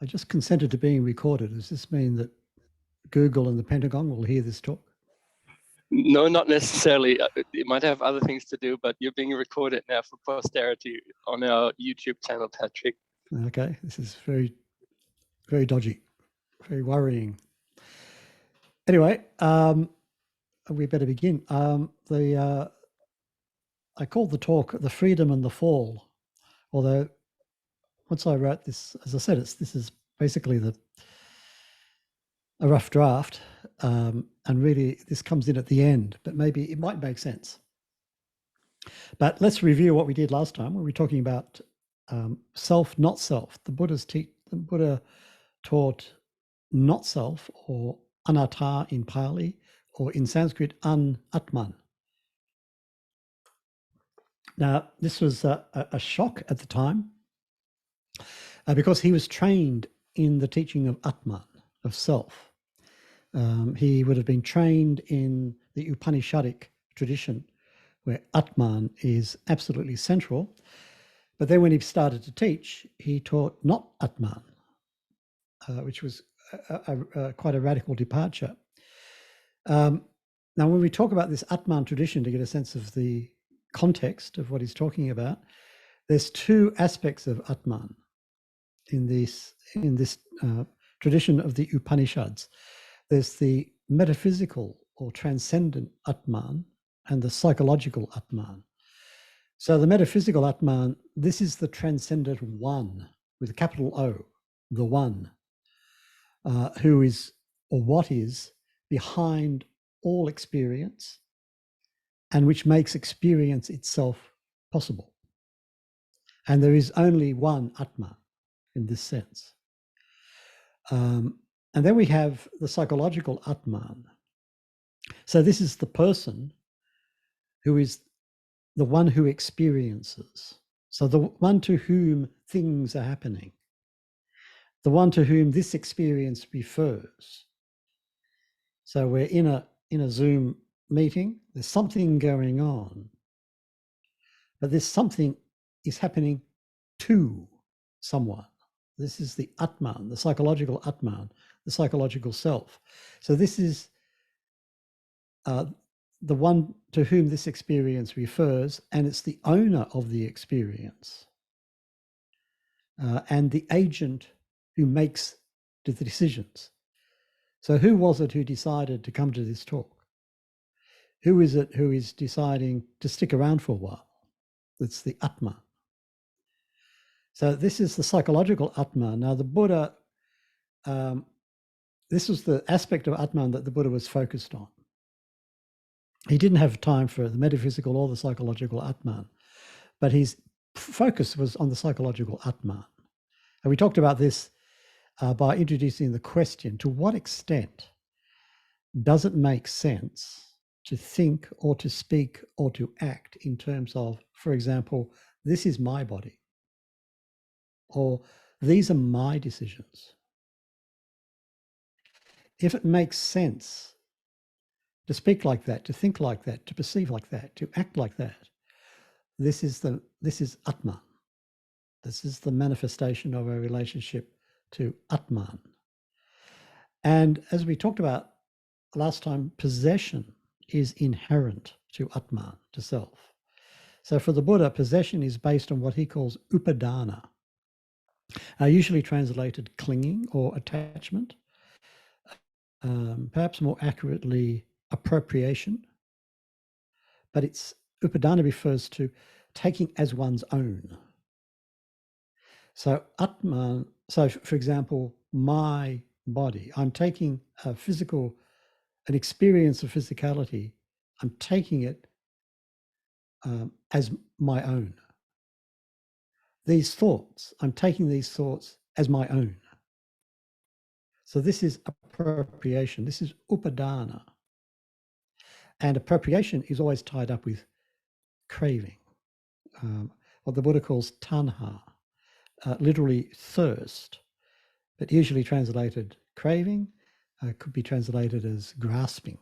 I just consented to being recorded. Does this mean that Google and the Pentagon will hear this talk? No, not necessarily. You might have other things to do, but you're being recorded now for posterity on our YouTube channel, Patrick. Okay, this is very, very dodgy, very worrying. Anyway, we better begin. I called the talk "The Freedom and the Fall," although once I wrote this, as I said, this is basically a rough draft, and really this comes in at the end, but maybe it might make sense. But let's review what we did last time when we were talking about self, not self. The Buddha taught not self, or anatta in Pali, or in Sanskrit, Atman. Now, this was a shock at the time because he was trained in the teaching of Atman, of self. He would have been trained in the Upanishadic tradition, where Atman is absolutely central. But then when he started to teach, he taught not Atman, which was quite a radical departure. Now, when we talk about this Atman tradition, to get a sense of the context of what he's talking about, there's two aspects of Atman in this tradition of the Upanishads. There's the metaphysical or transcendent Atman and the psychological Atman. So the metaphysical Atman, this is the transcendent one with a capital O, the one, who is, or what is, behind all experience and which makes experience itself possible. And there is only one Atman in this sense. And then we have the psychological Atman. So this is the person who is the one who experiences. So the one to whom things are happening, the one to whom this experience refers. So we're in a Zoom meeting, there's something going on, but this something is happening to someone. This is the Atman, the psychological Atman, the psychological self. So this is the one to whom this experience refers, and it's the owner of the experience and the agent who makes the decisions. So who was it who decided to come to this talk? Who is it who is deciding to stick around for a while? It's the Atman. So this is the psychological Atman. Now the Buddha, this was the aspect of Atman that the Buddha was focused on. He didn't have time for the metaphysical or the psychological Atman, but his focus was on the psychological Atman. And we talked about this by introducing the question, to what extent does it make sense to think or to speak or to act in terms of, for example, this is my body, or these are my decisions? If it makes sense to speak like that, to think like that, to perceive like that, to act like that, this is Atman. This is the manifestation of our relationship to Atman. And as we talked about last time, possession is inherent to Atman, to self. So for the Buddha, possession is based on what he calls upadana, usually translated clinging or attachment, perhaps more accurately appropriation. But upadana refers to taking as one's own. So Atman, so for example, my body, I'm taking an experience of physicality, I'm taking it as my own. These thoughts, I'm taking these thoughts as my own. So this is appropriation, this is upadana. And appropriation is always tied up with craving, what the Buddha calls tanha, literally thirst, but usually translated craving, could be translated as grasping.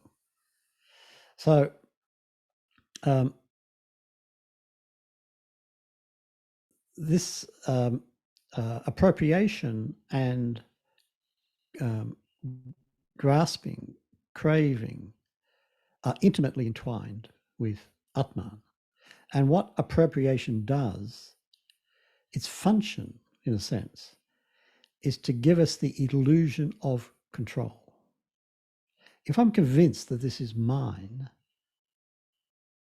So this appropriation and grasping, craving are intimately entwined with Atman. And what appropriation does, its function, in a sense, is to give us the illusion of control. If I'm convinced that this is mine,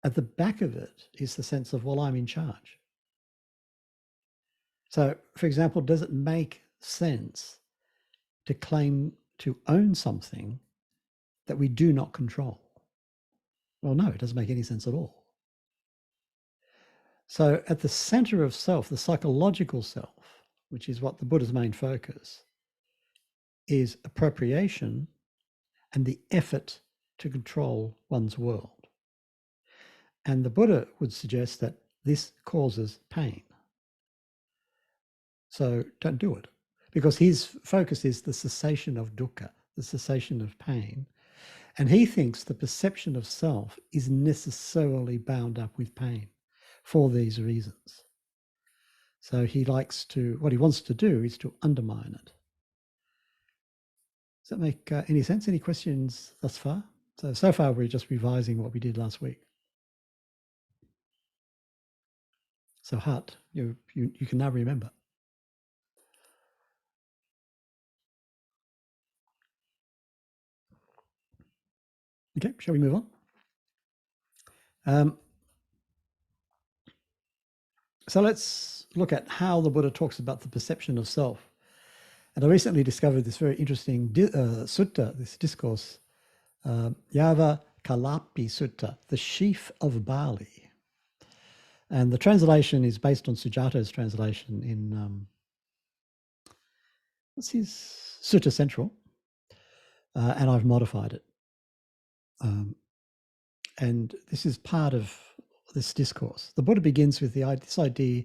at the back of it is the sense of, well, I'm in charge. So, for example, does it make sense to claim to own something that we do not control? Well, no, it doesn't make any sense at all. So at the center of self, the psychological self, which is what the Buddha's main focus, is appropriation and the effort to control one's world. And the Buddha would suggest that this causes pain. So don't do it, because his focus is the cessation of dukkha, the cessation of pain. And he thinks the perception of self is necessarily bound up with pain for these reasons. So what he wants to do is to undermine it. Does that make any sense? Any questions thus far? So far we're just revising what we did last week. So Hart, you can now remember. Okay, shall we move on? So let's look at how the Buddha talks about the perception of self. And I recently discovered this very interesting sutta, this discourse, Yava Kalapi Sutta, the sheaf of barley. And the translation is based on Sujata's translation in, what's his, Sutta Central, and I've modified it. And this is part of this discourse. The Buddha begins with this idea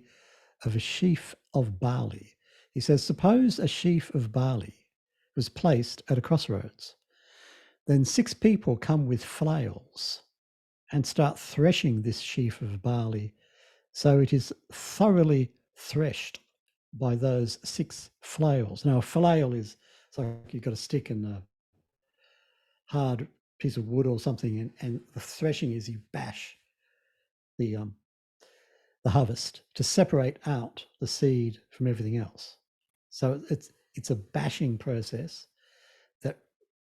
of a sheaf of barley. He says, suppose a sheaf of barley was placed at a crossroads. Then 6 people come with flails and start threshing this sheaf of barley so it is thoroughly threshed by those 6 flails. Now, a flail is, it's like you've got a stick and a hard piece of wood or something, and the threshing is you bash the harvest to separate out the seed from everything else. So it's a bashing process that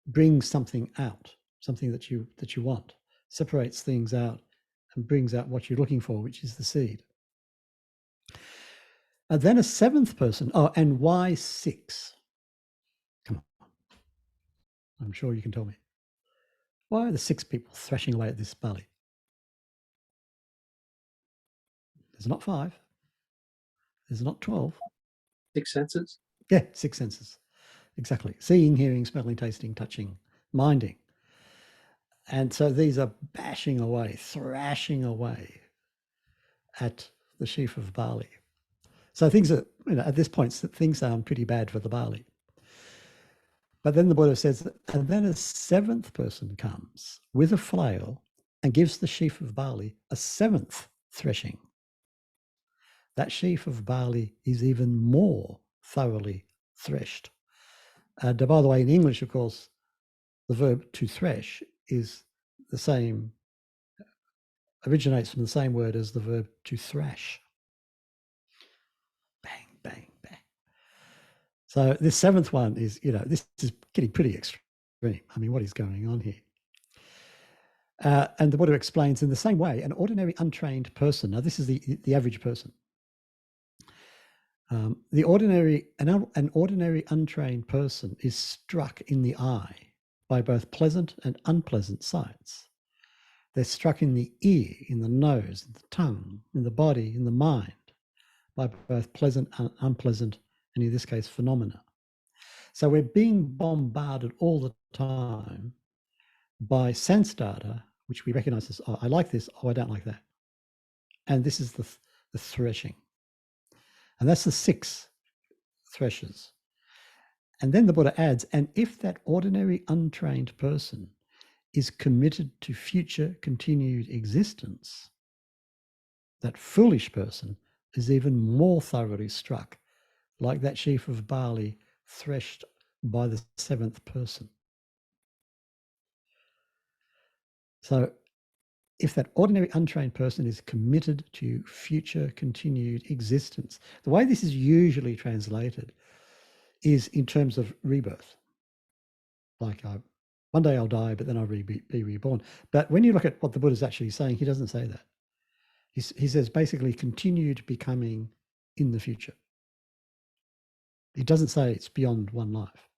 brings something out, something that you want, separates things out and brings out what you're looking for, which is the seed. And then a 7th person. Oh, and why 6? Come on. I'm sure you can tell me. Why are the 6 people thrashing away at this barley? There's not 5. There's not 12. 6 senses? Yeah, 6 senses. Exactly. Seeing, hearing, smelling, tasting, touching, minding. And so these are bashing away, thrashing away at the sheaf of barley. So things are, at this point, things sound pretty bad for the barley. But then the Buddha says, and then a 7th person comes with a flail and gives the sheaf of barley a 7th threshing. That sheaf of barley is even more thoroughly threshed. And by the way, in English, of course, the verb to thresh is the same, originates from the same word as the verb to thrash. Bang, bang, bang. So this 7th one is, this is getting pretty extreme. I mean, what is going on here? And the Buddha explains in the same way, an ordinary untrained person, now this is the average person, an ordinary untrained person is struck in the eye by both pleasant and unpleasant sights. They're struck in the ear, in the nose, in the tongue, in the body, in the mind, by both pleasant and unpleasant, and in this case, phenomena. So we're being bombarded all the time by sense data, which we recognize as, oh, I like this, oh, I don't like that. And this is the threshing. And that's the 6 threshes. And then the Buddha adds, and if that ordinary untrained person is committed to future continued existence, that foolish person is even more thoroughly struck like that sheaf of barley threshed by the seventh person. So if that ordinary untrained person is committed to future continued existence, the way this is usually translated is in terms of rebirth. Like one day I'll die, but then I'll be reborn. But when you look at what the Buddha is actually saying, he doesn't say that. He says basically continued becoming in the future. He doesn't say it's beyond one life.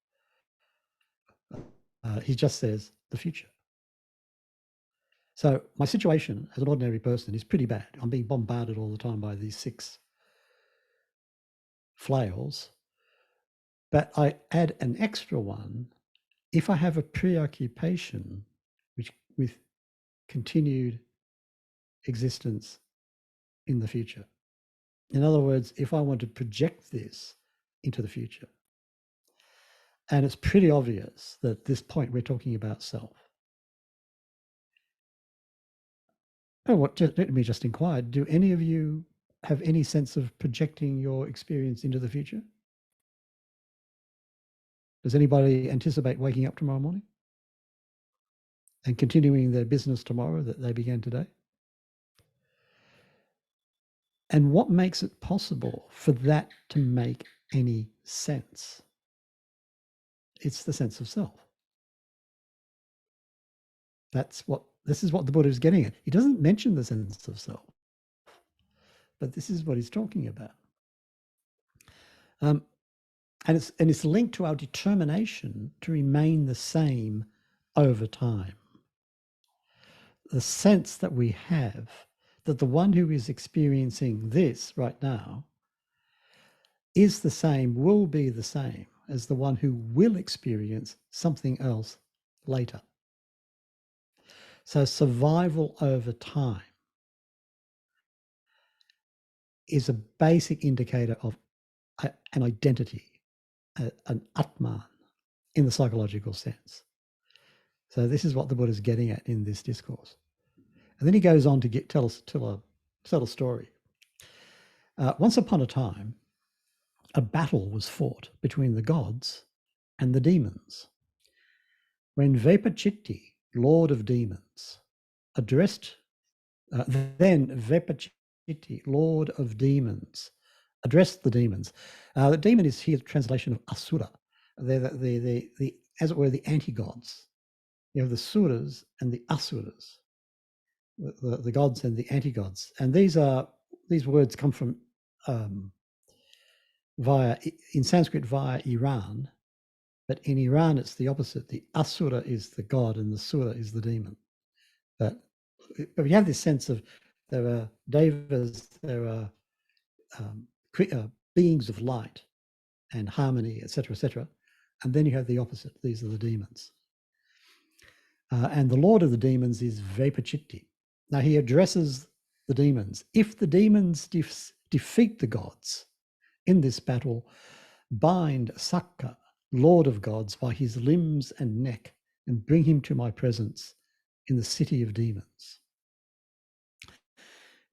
He just says the future. So my situation as an ordinary person is pretty bad. I'm being bombarded all the time by these 6 flails. But I add an extra one if I have a preoccupation with continued existence in the future. In other words, if I want to project this into the future. And it's pretty obvious that at this point we're talking about self. Oh, let me just inquire, do any of you have any sense of projecting your experience into the future? Does anybody anticipate waking up tomorrow morning and continuing their business tomorrow that they began today? And what makes it possible for that to make any sense? It's the sense of self. This is what the Buddha is getting at. He doesn't mention the sense of self, but this is what he's talking about. And it's linked to our determination to remain the same over time. The sense that we have that the one who is experiencing this right now is the same, will be the same as the one who will experience something else later. So survival over time is a basic indicator of an identity, an Atman in the psychological sense. So this is what the Buddha is getting at in this discourse. And then he goes on to tell a story. Once upon a time, a battle was fought between the gods and the demons. When Vepachitti, Lord of Demons, addressed Lord of Demons, addressed the demons. The demon is here the translation of asura. They're the as it were, the anti-gods. You have the suras and the asuras, the gods and the anti-gods. And these words come from in Sanskrit via Iran, but in Iran it's the opposite. The asura is the god and the sura is the demon. But we have this sense of there are devas, there are beings of light and harmony, etc., and then you have the opposite. These are the demons. And the Lord of the demons is Vepachitti. Now he addresses the demons. If the demons defeat the gods in this battle, bind Sakka, Lord of gods, by his limbs and neck and bring him to my presence in the city of demons.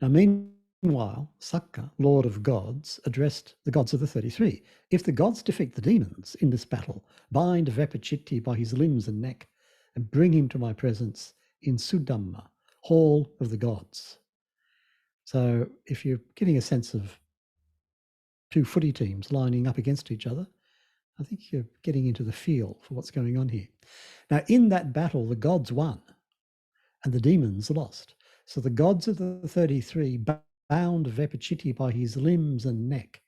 Now meanwhile, Sakka, Lord of gods, addressed the gods of the 33. If the gods defeat the demons in this battle, bind Vepachitti by his limbs and neck and bring him to my presence in Sudhamma, hall of the gods. So if you're getting a sense of 2 footy teams lining up against each other, I think you're getting into the feel for what's going on here. Now, in that battle, the gods won and the demons lost. So the gods of the 33 bound Vepachitti by his limbs and neck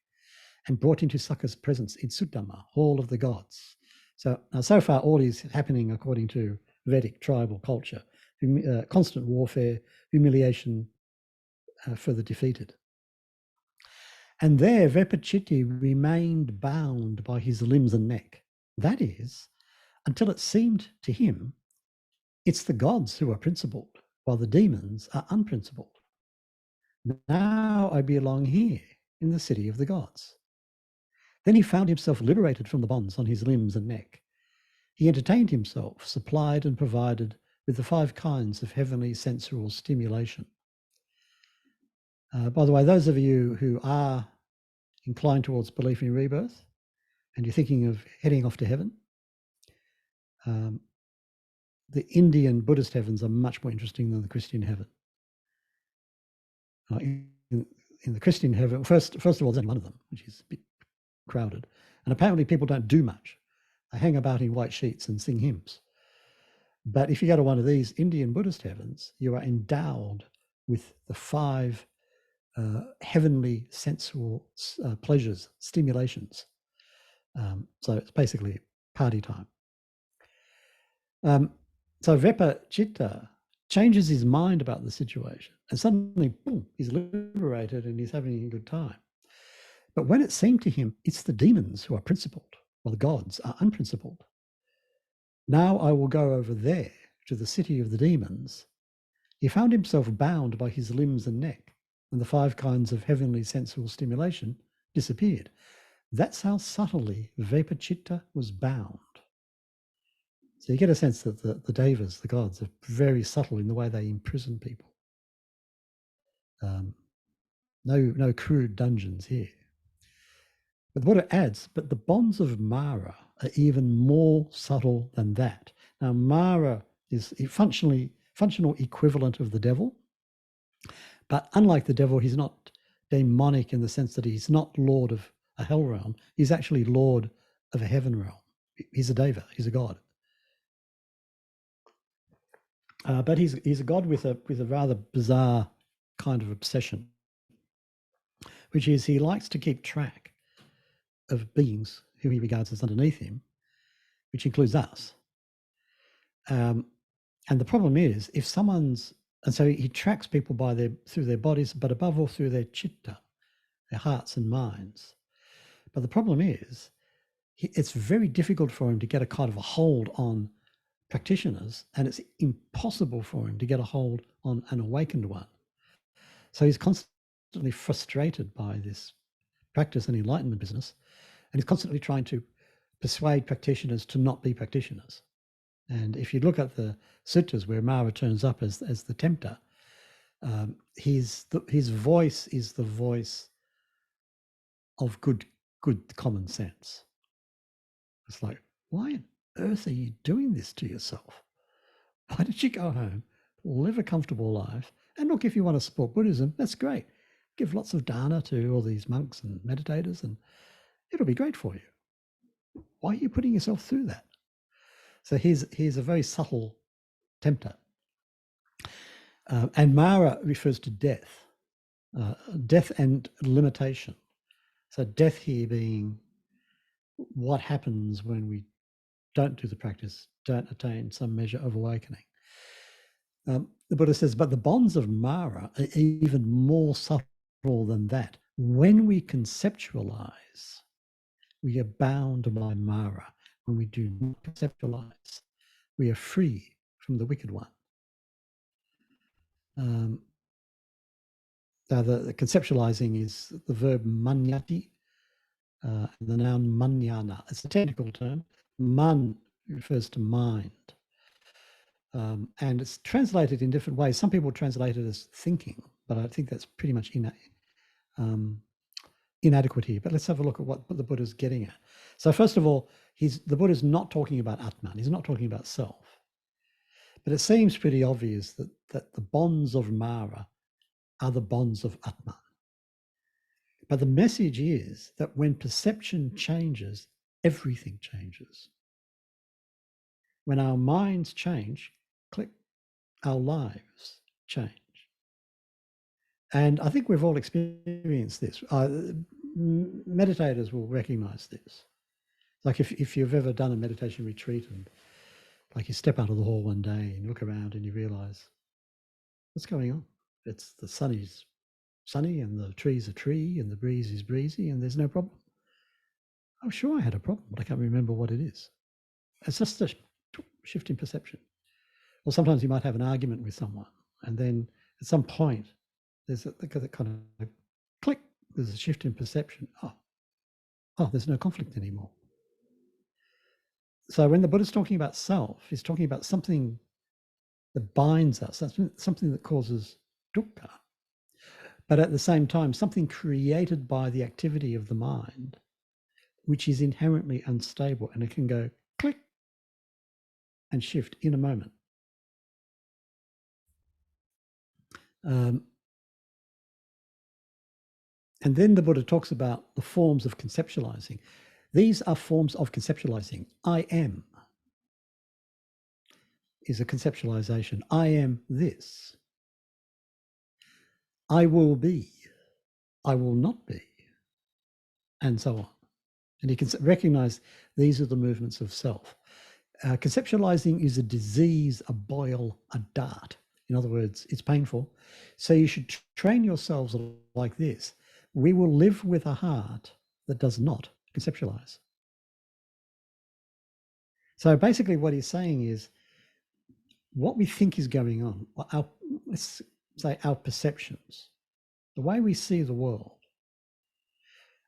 and brought him to Sakka's presence in Sudhamma, hall of the gods. So far, all is happening according to Vedic tribal culture, constant warfare, humiliation for the defeated. And there, Vepachitti remained bound by his limbs and neck. That is, until it seemed to him it's the gods who are principled, while the demons are unprincipled. Now I belong here in the city of the gods. Then he found himself liberated from the bonds on his limbs and neck. He entertained himself, supplied and provided with the 5 kinds of heavenly sensual stimulation. By the way, those of you who are inclined towards belief in rebirth, and you're thinking of heading off to heaven, the Indian Buddhist heavens are much more interesting than the Christian heaven. In the Christian heaven, first of all, there's only one of them, which is a bit crowded. And apparently people don't do much. They hang about in white sheets and sing hymns. But if you go to one of these Indian Buddhist heavens, you are endowed with the 5 heavenly sensual pleasures, stimulations. So it's basically party time. So Vepa Chitta changes his mind about the situation, and suddenly, boom, he's liberated and he's having a good time. But when it seemed to him it's the demons who are principled, while the gods are unprincipled, now I will go over there to the city of the demons, he found himself bound by his limbs and neck, and the 5 kinds of heavenly sensual stimulation disappeared. That's how subtly Vepachitta was bound. So you get a sense that the devas, the gods, are very subtle in the way they imprison people. No crude dungeons here. But what it adds, but the bonds of Mara are even more subtle than that. Now, Mara is a functional equivalent of the devil, but unlike the devil, he's not demonic in the sense that he's not lord of a hell realm. He's actually lord of a heaven realm. He's a deva, he's a god. But he's a god with a rather bizarre kind of obsession, which is he likes to keep track of beings who he regards as underneath him, which includes us. And the problem is, if someone's, and so he tracks people through their bodies, but above all through their chitta, their hearts and minds. But the problem is, it's very difficult for him to get a kind of a hold on practitioners, and it's impossible for him to get a hold on an awakened one. So he's constantly frustrated by this practice and enlightenment business, and he's constantly trying to persuade practitioners to not be practitioners. And if you look at the sutras where Mara turns up as the tempter, his voice is the voice of good common sense. It's like, why on earth are you doing this to yourself? Why don't you go home, live a comfortable life, and look, if you want to support Buddhism, that's great. Give lots of dana to all these monks and meditators, and it'll be great for you. Why are you putting yourself through that? So he's a very subtle tempter. And Mara refers to death, death and limitation. So death here being what happens when we don't do the practice, don't attain some measure of awakening. The Buddha says, but the bonds of Mara are even more subtle than that. When we conceptualize, we are bound by Mara. When we do not conceptualize, we are free from the wicked one. Now the conceptualizing is the verb manyati, the noun manyana. It's a technical term. Man refers to mind. And it's translated in different ways. Some people translate it as thinking, but I think that's pretty much inadequate here. But let's have a look at what the Buddha's getting at. So first of all, the Buddha's not talking about Atman. He's not talking about self. But it seems pretty obvious that the bonds of Mara are the bonds of Atman. But the message is that when perception changes, everything changes. When our minds change, click, our lives change. And I think we've all experienced this. Meditators will recognize this. Like if you've ever done a meditation retreat and like you step out of the hall one day and you look around and you realize, what's going on? It's the sun is sunny and the trees are tree and the breeze is breezy and there's no problem. I'm sure I had a problem, but I can't remember what it is. It's just a shift in perception. Or sometimes you might have an argument with someone and then at some point there's a kind of click, there's a shift in perception. Oh, there's no conflict anymore. So when the Buddha's talking about self, he's talking about something that binds us, something that causes dukkha. but at the same time, something created by the activity of the mind, which is inherently unstable, and it can go click and shift in a moment. And then the Buddha talks about the forms of conceptualizing. These are forms of conceptualizing. I am is a conceptualization. I am this. I will be. I will not be. And so on. And you can recognize these are the movements of self. Conceptualizing is a disease, a boil, a dart. In other words, it's painful. So you should train yourselves like this. We will live with a heart that does not conceptualize. So basically what he's saying is what we think is going on, let's say our perceptions, the way we see the world,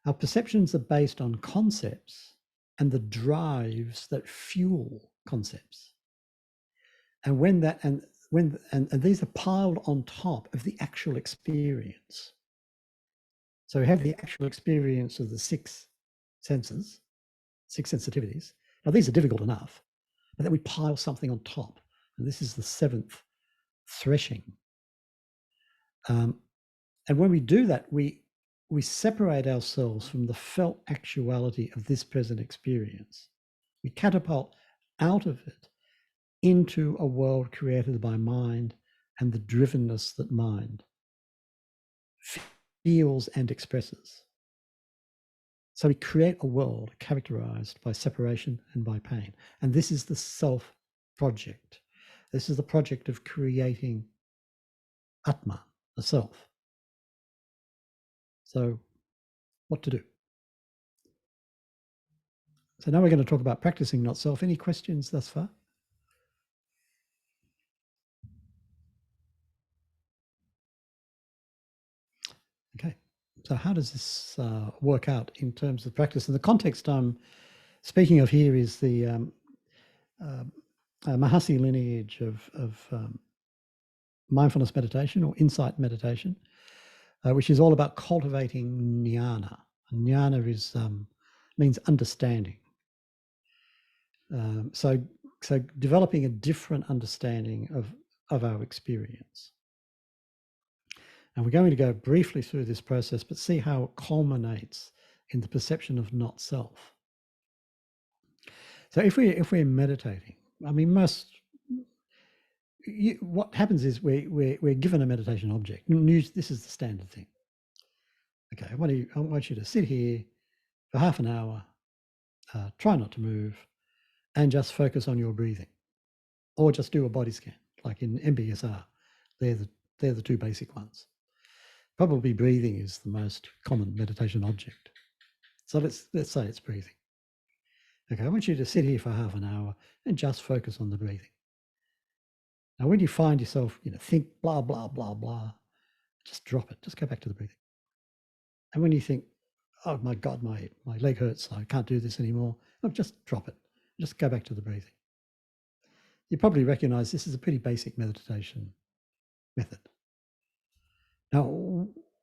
our perceptions are based on concepts and the drives that fuel concepts. And when that and these are piled on top of the actual experience. So we have the actual experience of the six senses, six sensitivities. Now these are difficult enough, but then we pile something on top. And this is the seventh threshing. And when we do that, we separate ourselves from the felt actuality of this present experience. We catapult out of it into a world created by mind and the drivenness that mind feels and expresses. So we create a world characterized by separation and by pain. And this is the self project. This is the project of creating Atman, the self. So what to do? So now we're going to talk about practicing not self. Any questions thus far? Okay. So how does this work out in terms of practice? And the context I'm speaking of here is the Mahasi lineage of mindfulness meditation or insight meditation, which is all about cultivating jnana. And jnana is means understanding. So developing a different understanding of our experience. And we're going to go briefly through this process, but see how it culminates in the perception of not self. So if we're meditating, I mean, what happens is we're given a meditation object. This is the standard thing. Okay, I want you to sit here for half an hour, try not to move, and just focus on your breathing, or just do a body scan, like in MBSR. They're the two basic ones. Probably breathing is the most common meditation object. So let's say it's breathing. Okay, I want you to sit here for half an hour and just focus on the breathing. Now, when you find yourself, think blah, blah, blah, blah, just drop it. Just go back to the breathing. And when you think, oh my God, my leg hurts, I can't do this anymore, just drop it. Just go back to the breathing. You probably recognize this is a pretty basic meditation method. Now,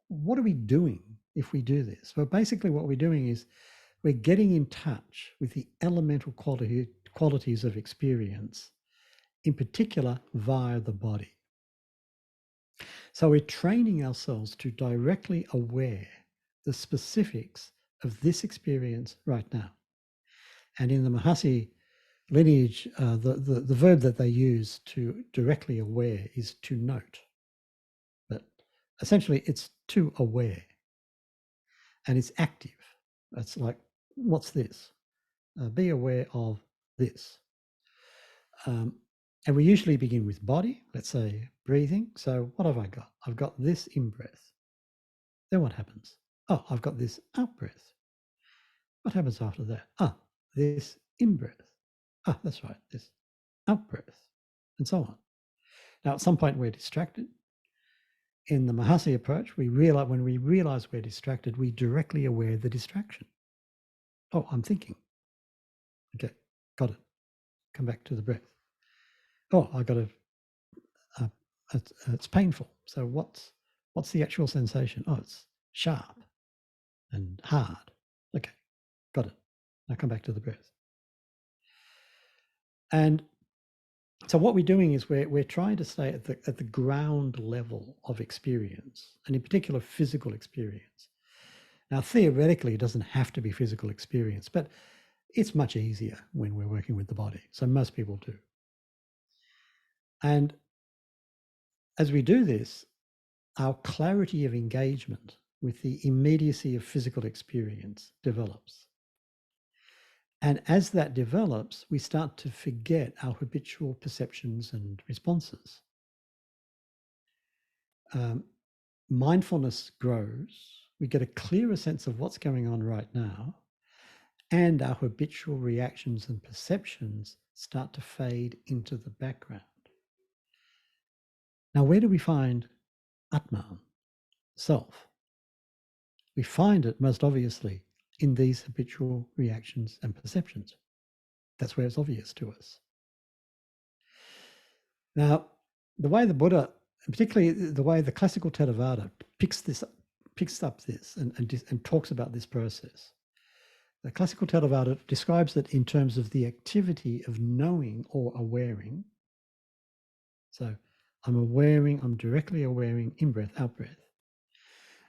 what are we doing if we do this? Well, basically what we're doing is we're getting in touch with the elemental qualities of experience, in particular via the body. So we're training ourselves to directly aware the specifics of this experience right now. And in the Mahasi lineage, the verb that they use to directly aware is to note. But essentially it's to aware. And it's active. It's like, what's this? Be aware of this. And we usually begin with body, let's say breathing. So what have I got? I've got this in-breath. Then what happens? Oh, I've got this out-breath. What happens after that? This in-breath. That's right, this out-breath, and so on. Now, at some point, we're distracted. In the Mahasi approach, when we realize we're distracted, we directly aware the distraction. Oh, I'm thinking. Okay, got it. Come back to the breath. Oh, I got to. It's painful. So What's the actual sensation? Oh, it's sharp and hard. Okay, got it. Now come back to the breath. And so what we're doing is we're trying to stay at the ground level of experience, and in particular physical experience. Now, theoretically, it doesn't have to be physical experience, but it's much easier when we're working with the body. So most people do. And as we do this, our clarity of engagement with the immediacy of physical experience develops. And as that develops, we start to forget our habitual perceptions and responses. Mindfulness grows. We get a clearer sense of what's going on right now, and our habitual reactions and perceptions start to fade into the background. Now, where do we find Atman, self? We find it most obviously in these habitual reactions and perceptions. That's where it's obvious to us. Now, the way the Buddha, and particularly the way the classical Theravada picks up this and talks about this process. The classical Theravada describes it in terms of the activity of knowing or awareing. So I'm directly awareing in-breath, out-breath.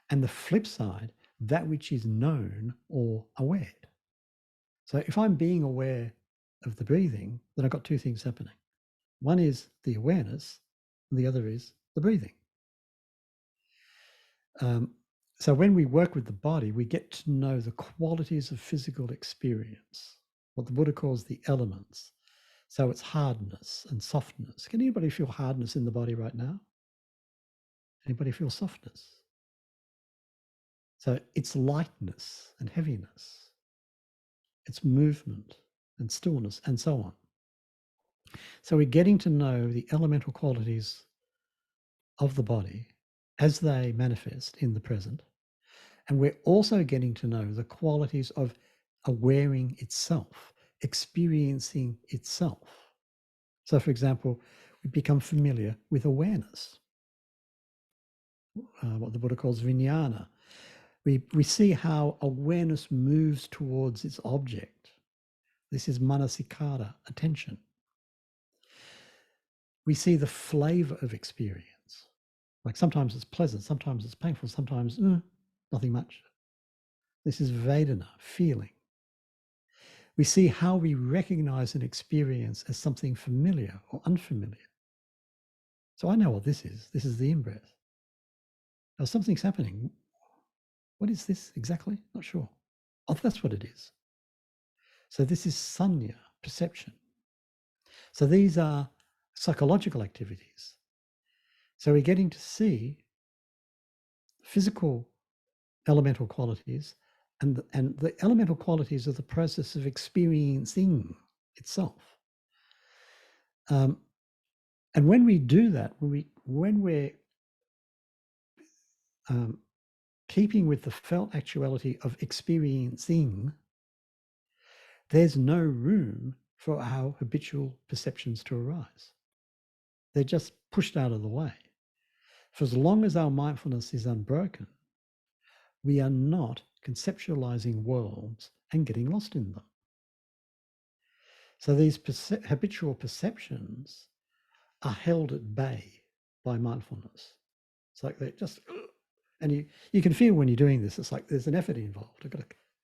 And the flip side, that which is known or awared. So if I'm being aware of the breathing, then I've got two things happening. One is the awareness, and the other is the breathing. So when we work with the body, we get to know the qualities of physical experience, what the Buddha calls the elements. So it's hardness and softness. Can anybody feel hardness in the body right now? Anybody feel softness? So it's lightness and heaviness. It's movement and stillness and so on. So we're getting to know the elemental qualities of the body as they manifest in the present. And we're also getting to know the qualities of awareing itself, experiencing itself. So, for example, we become familiar with awareness, what the Buddha calls vijnana. We see how awareness moves towards its object. This is manasikara, attention. We see the flavor of experience. Like sometimes it's pleasant, sometimes it's painful, sometimes nothing much. This is Vedana, feeling. We see how we recognize an experience as something familiar or unfamiliar. So I know what this is. This is the in-breath. Now something's happening. What is this exactly? Not sure. Oh, that's what it is. So this is sanya, perception. So these are psychological activities. So we're getting to see physical elemental qualities, and the elemental qualities of the process of experiencing itself. And when we do that, when we're keeping with the felt actuality of experiencing, there's no room for our habitual perceptions to arise. They're just pushed out of the way. For as long as our mindfulness is unbroken, we are not conceptualizing worlds and getting lost in them. So these habitual perceptions are held at bay by mindfulness. It's like they just, and you can feel when you're doing this, it's like there's an effort involved. I've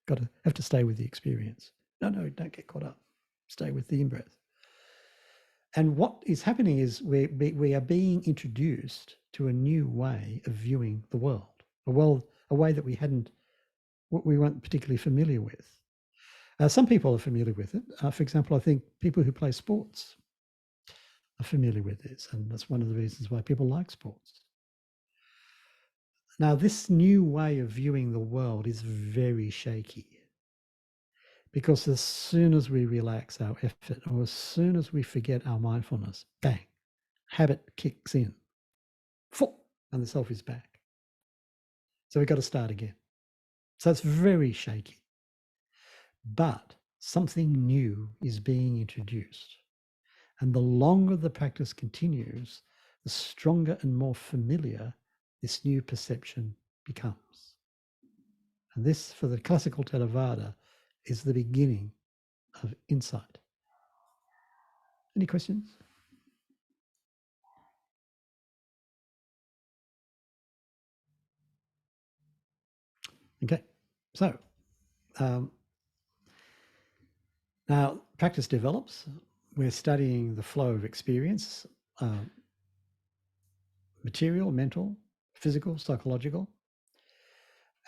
got to have to stay with the experience. No, don't get caught up. Stay with the in-breath. And what is happening is we are being introduced to a new way of viewing the world, a way that we weren't particularly familiar with. Some people are familiar with it. For example, I think people who play sports are familiar with this, and that's one of the reasons why people like sports. Now, this new way of viewing the world is very shaky, because as soon as we relax our effort, or as soon as we forget our mindfulness, bang, habit kicks in, and the self is back. So we've got to start again. So it's very shaky. But something new is being introduced. And the longer the practice continues, the stronger and more familiar this new perception becomes. And this, for the classical Theravada, is the beginning of insight. Any questions? Okay, so now practice develops. We're studying the flow of experience, material, mental, physical, psychological.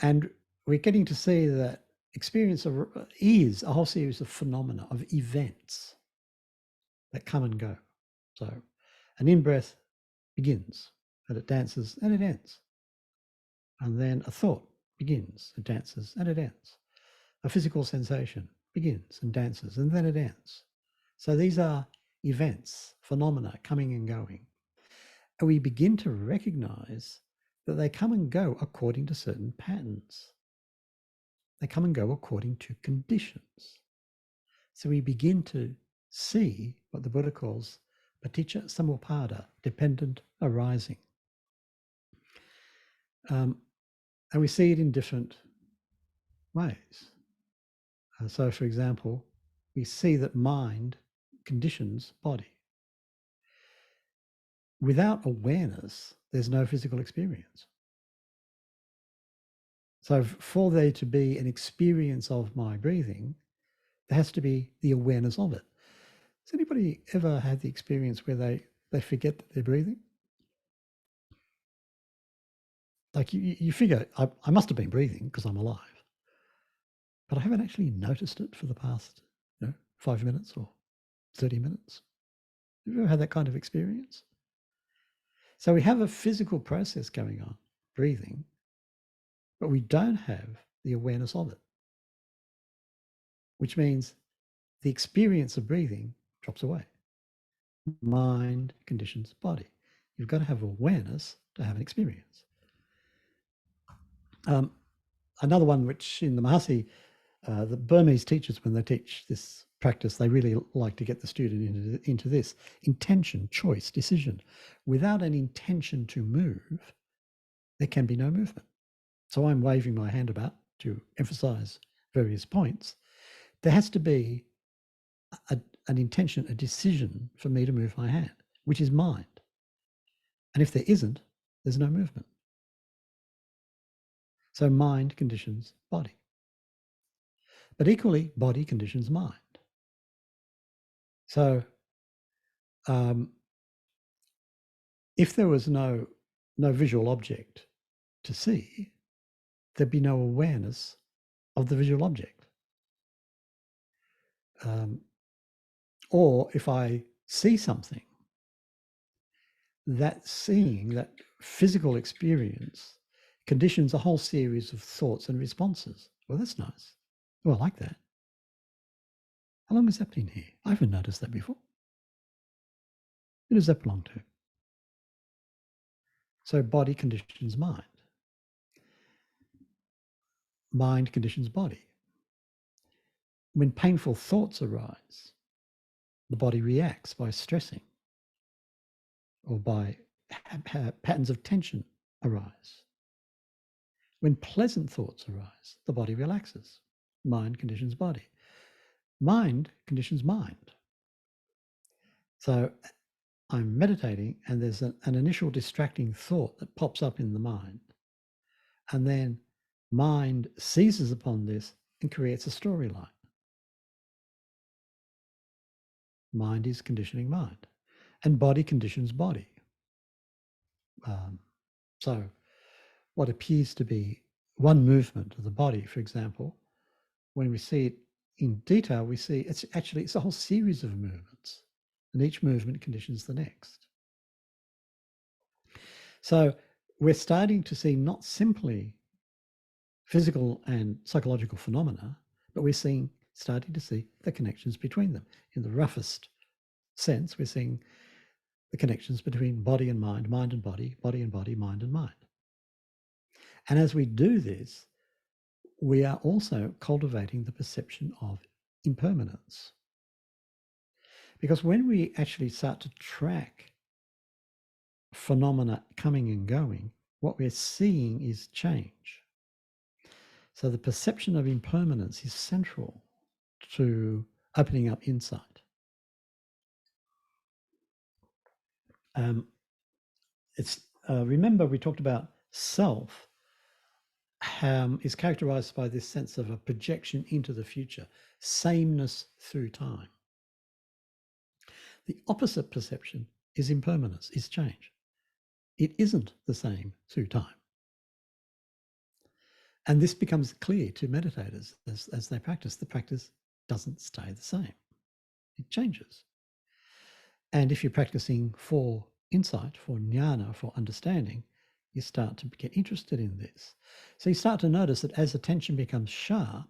And we're getting to see that experience is a whole series of phenomena, of events that come and go. So an in-breath begins and it dances and it ends. And then a thought begins, it dances and it ends. A physical sensation begins and dances and then it ends. So these are events, phenomena coming and going. And we begin to recognize that they come and go according to certain patterns. They come and go according to conditions. So we begin to see what the Buddha calls paticca samuppada, dependent arising. And we see it in different ways. So, for example, we see that mind conditions body. Without awareness, there's no physical experience. So for there to be an experience of my breathing, there has to be the awareness of it. Has anybody ever had the experience where they forget that they're breathing? Like you figure, I must have been breathing because I'm alive. But I haven't actually noticed it for the past 5 minutes or 30 minutes. Have you ever had that kind of experience? So we have a physical process going on, breathing, but we don't have the awareness of it, which means the experience of breathing drops away. Mind conditions body. You've got to have awareness to have an experience. Another one which in the Mahasi, the Burmese teachers, when they teach this practice, they really like to get the student into this. Intention, choice, decision. Without an intention to move, there can be no movement. So I'm waving my hand about to emphasize various points. There has to be an intention, a decision for me to move my hand, which is mind. And if there isn't, there's no movement. So mind conditions body. But equally, body conditions mind. So if there was no visual object to see, there'd be no awareness of the visual object. Or if I see something, that seeing, that physical experience conditions a whole series of thoughts and responses. Well, that's nice. Oh, I like that. How long has that been here? I haven't noticed that before. Who does that belong to? So body conditions mind. Mind conditions body. When painful thoughts arise, the body reacts by stressing or by patterns of tension arise. When pleasant thoughts arise, the body relaxes. Mind conditions body. Mind conditions mind. So I'm meditating and there's an initial distracting thought that pops up in the mind. And then mind seizes upon this and creates a storyline. Mind is conditioning mind. And body conditions body. So what appears to be one movement of the body, for example, when we see it in detail, we see it's a whole series of movements, and each movement conditions the next. So we're starting to see not simply physical and psychological phenomena, but we're starting to see the connections between them. In the roughest sense, we're seeing the connections between body and mind and body and body, mind and mind. And as we do this, we are also cultivating the perception of impermanence. Because when we actually start to track phenomena coming and going, what we're seeing is change. So the perception of impermanence is central to opening up insight. Remember we talked about self is characterized by this sense of a projection into the future, sameness through time. The opposite perception is impermanence, is change. It isn't the same through time. And this becomes clear to meditators as they practice. The practice doesn't stay the same. It changes. And if you're practicing for insight, for jnana, for understanding, you start to get interested in this. So you start to notice that as attention becomes sharp,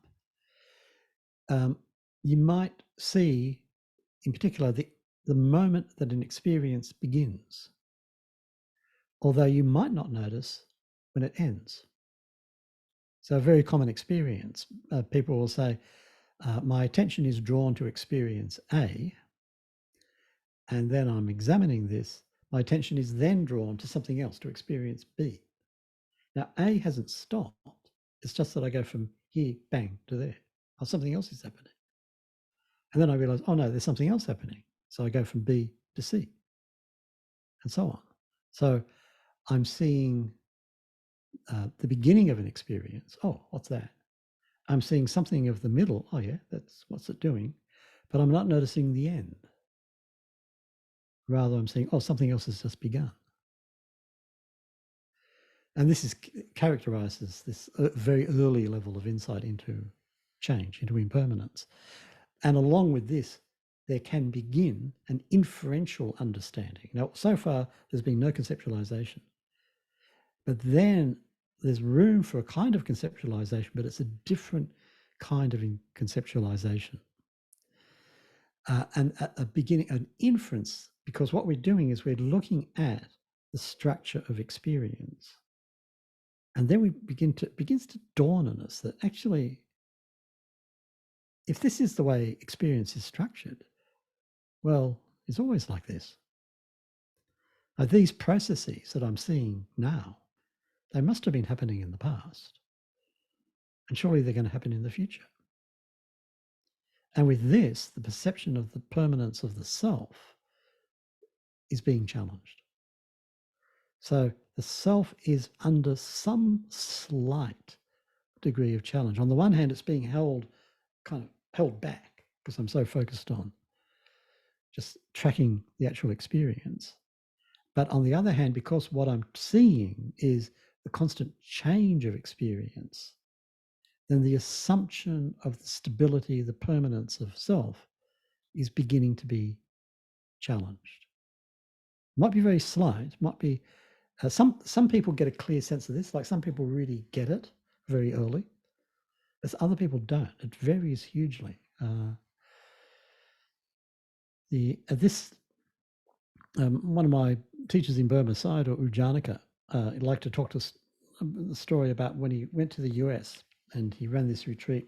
you might see, in particular, the moment that an experience begins, although you might not notice when it ends. So a very common experience, people will say, my attention is drawn to experience A, and then I'm examining this, my attention is then drawn to something else, to experience B. Now, A hasn't stopped. It's just that I go from here, bang, to there. Oh, something else is happening. And then I realize, oh no, there's something else happening. So I go from B to C, and so on. So I'm seeing the beginning of an experience. Oh, what's that? I'm seeing something of the middle. Oh yeah, that's what's it doing. But I'm not noticing the end. Rather, I'm saying, oh, something else has just begun. And this characterizes this very early level of insight into change, into impermanence. And along with this, there can begin an inferential understanding. Now, so far, there's been no conceptualization. But then there's room for a kind of conceptualization, but it's a different kind of conceptualization. And at a beginning, an inference, because what we're doing is we're looking at the structure of experience. And then it begins to dawn on us that actually, if this is the way experience is structured, well, it's always like this. These processes that I'm seeing now, they must have been happening in the past. And surely they're going to happen in the future. And with this, the perception of the permanence of the self is being challenged. So the self is under some slight degree of challenge. On the one hand, it's being held back because I'm so focused on just tracking the actual experience. But on the other hand, because what I'm seeing is the constant change of experience, then the assumption of the stability, the permanence of self is beginning to be challenged. Might be very slight, might be some people get a clear sense of this, like some people really get it very early, as other people don't. It varies hugely. One of my teachers in Burma, Sayadaw U Janaka, liked to talk to us the story about when he went to the US and he ran this retreat.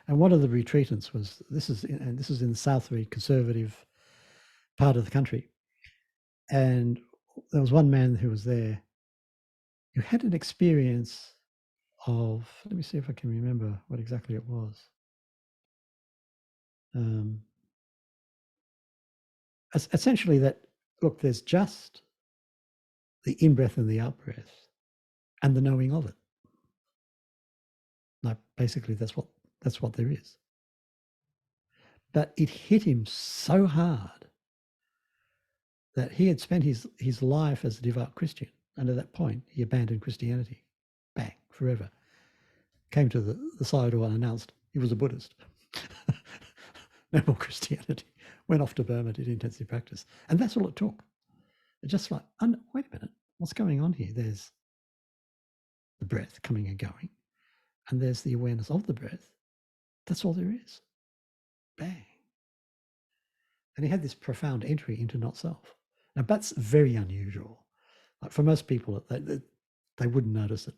And one of the retreatants was, this is in the South, very conservative part of the country. And there was one man who was there who had an experience of, let me see if I can remember what exactly it was. Essentially that, look, there's just the in-breath and the out-breath and the knowing of it. Like basically that's what there is. But it hit him so hard that he had spent his life as a devout Christian. And at that point, he abandoned Christianity. Bang, forever. Came to the Sayadaw and announced he was a Buddhist. No more Christianity. Went off to Burma, did intensive practice. And that's all it took. It's just like, wait a minute, what's going on here? There's the breath coming and going, and there's the awareness of the breath. That's all there is. Bang. And he had this profound entry into not self. Now, that's very unusual. Like for most people, they wouldn't notice it,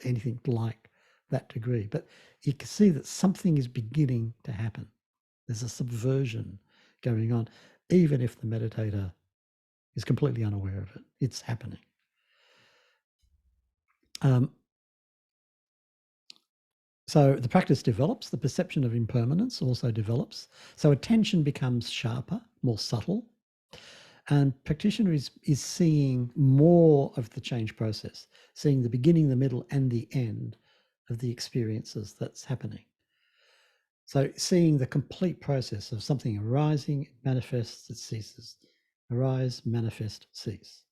anything like that degree. But you can see that something is beginning to happen. There's a subversion going on, even if the meditator is completely unaware of it. It's happening. So the practice develops, the perception of impermanence also develops. So attention becomes sharper, more subtle, and practitioner is seeing more of the change process, seeing the beginning, the middle, and the end of the experiences that's happening. So seeing the complete process of something arising, it manifests, it ceases. Arise, manifest, cease.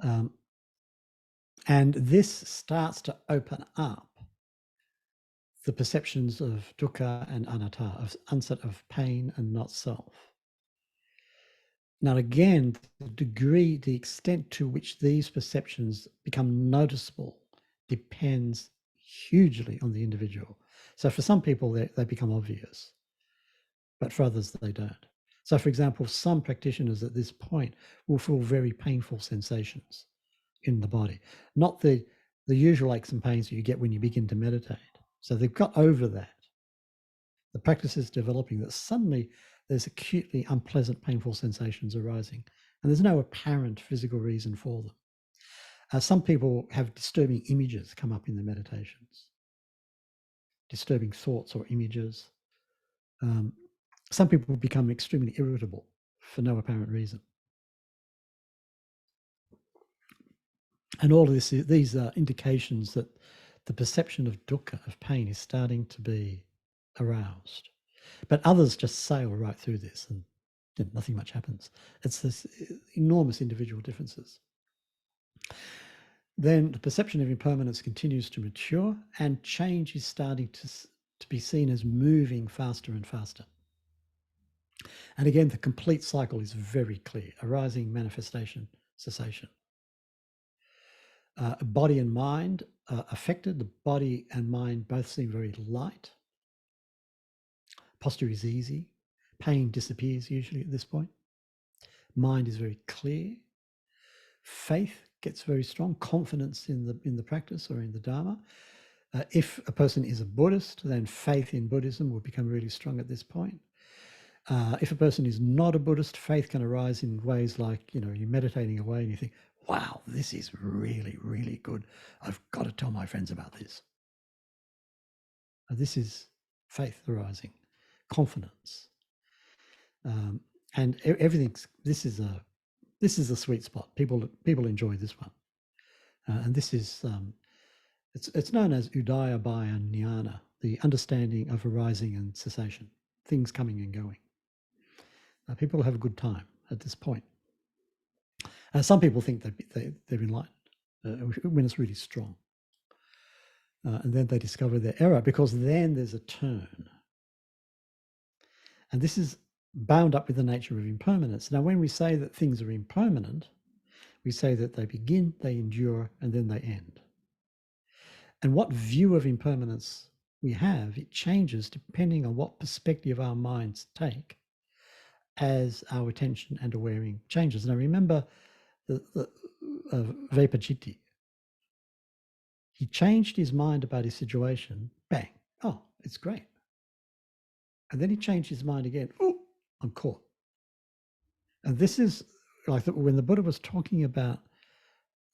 And this starts to open up the perceptions of dukkha and anatta, of onset of pain and not self. Now, again, the degree, the extent to which these perceptions become noticeable depends hugely on the individual. So for some people, they become obvious, but for others, they don't. So, for example, some practitioners at this point will feel very painful sensations in the body, not the usual aches and pains that you get when you begin to meditate. So they've got over that. The practice is developing that suddenly there's acutely unpleasant, painful sensations arising, and there's no apparent physical reason for them. Some people have disturbing images come up in the meditations, disturbing thoughts or images. Some people become extremely irritable for no apparent reason. And all of this, these are indications that the perception of dukkha, of pain, is starting to be aroused. But others just sail right through this and nothing much happens. It's this enormous individual differences. Then the perception of impermanence continues to mature, and change is starting to be seen as moving faster and faster. And again, the complete cycle is very clear: arising, manifestation, cessation. Body and mind are affected. The body and mind both seem very light. Posture is easy. Pain disappears usually at this point. Mind is very clear. Faith gets very strong. Confidence in the practice or in the Dharma. If a person is a Buddhist, then faith in Buddhism will become really strong at this point. If a person is not a Buddhist, faith can arise in ways like, you're meditating away and you think, wow, this is really, really good. I've got to tell my friends about this. This is faith arising, confidence. And everything's, this is a sweet spot. People enjoy this one. And this is, it's known as Udaya Bhaya Jnana, the understanding of arising and cessation, things coming and going. People have a good time at this point. Some people think they're enlightened when it's really strong. And then they discover their error, because then there's a turn. And this is bound up with the nature of impermanence. Now, when we say that things are impermanent, we say that they begin, they endure, and then they end. And what view of impermanence we have, it changes depending on what perspective our minds take as our attention and awareing changes. Now, remember the Vepajiti. He changed his mind about his situation. Bang. Oh, it's great. And then he changed his mind again. Oh, I'm caught. And this is like when the Buddha was talking about